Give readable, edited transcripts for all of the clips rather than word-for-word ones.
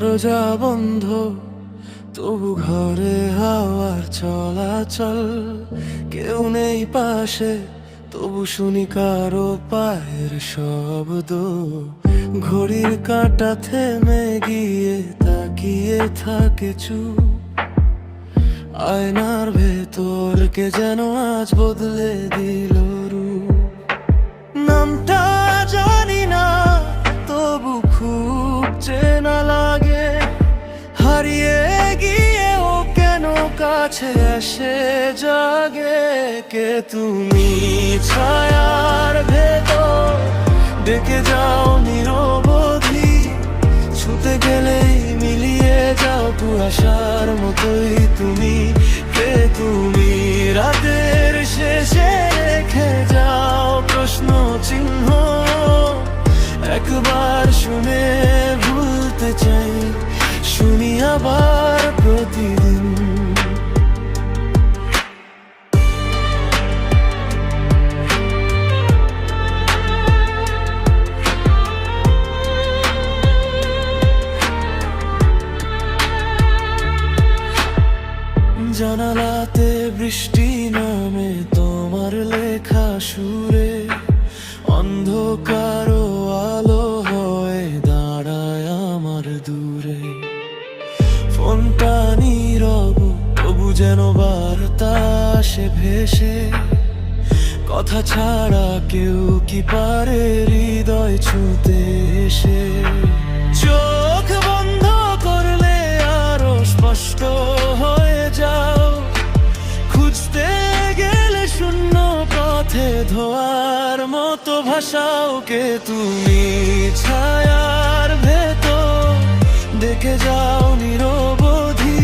দরজা বন্ধ, তবু ঘরে হাওয়ার চলাচল। কেউ নেই পাশে, তবু শুনি কারো পায়ের শব্দ। ঘড়ির কাঁটা থেমে গিয়ে তাকিয়ে থাকে চুপ। আয়নার ভেতর কে যেন আজ বদলে দিল রূপ। নামটা জানি না, তবু খুব চেনা লাগে। হারিয়ে গিয়ে ও কেন কাছে এসে জাগে। কে তুমি ছায়ার ভেতর, ডেকে যাও নিরবধি। ছুতে গেলেই মিলিয়ে যাও কুয়াশার মতোই তুমি। কে তুমি রাতের শেষে রেখে যাও প্রশ্ন চিহ্ন। একবার শুনে ভুলতে চাই, শুনি আবার প্রতিদিন। জানালাতে বৃষ্টি নামে তোমার লেখা সুরে। অন্ধকার আলো হয়ে দাঁড়ায় আমার দূরে। ফোনটা নীরব, তবু যেন বার্তা আসে ভেসে। কথা ছাড়া কেউ কি পারে হৃদয় ছুঁতে এসে। চোখ বন্ধ করলে আরো স্পষ্ট হয়ে যাও। খুঁজতে গেলে শূন্য পথে ধোয়ার মতো ভাষাও। কে তুমি ছায়ার ভেতর, দেখে যাও নিরবধি।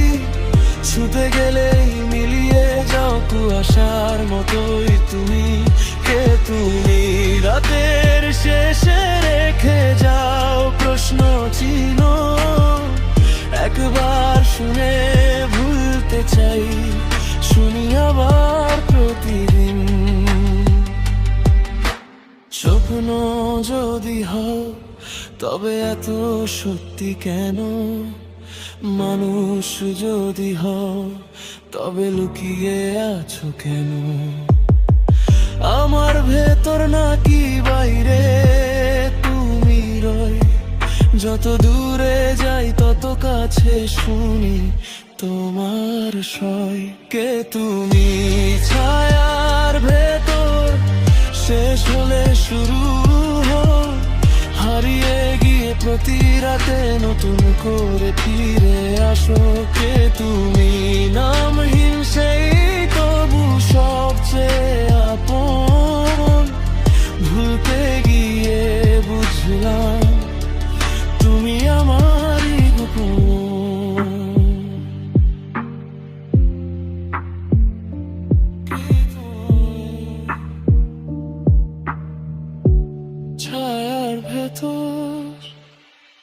ছুতে গেলেই মিলিয়ে যাও কুয়াশার মতোই তুমি। কে তুমি রাতের শেষে রেখে যাও প্রশ্ন চিহ্ন। একবার শুনে ভুলতে চাই, শুনি আবার প্রতিদিন। স্বপ্ন যদি হও তবে এত সত্যি কেন? মানুষ যদি হও তবে লুকিয়ে আছো কেন? আমার ভেতর নাকি বাইরে তুমি রয়? যত দূরে যাই তত কাছে শুনি তোমার সয়। কে তুমি ছায়ার ভেতর, শেষ হলে শুরু হয়। হারিয়ে গিয়ে প্রতি রাতে নতুন করে ফিরে আসো। কে তুমি নামহীন সেই তবু সবচেয়ে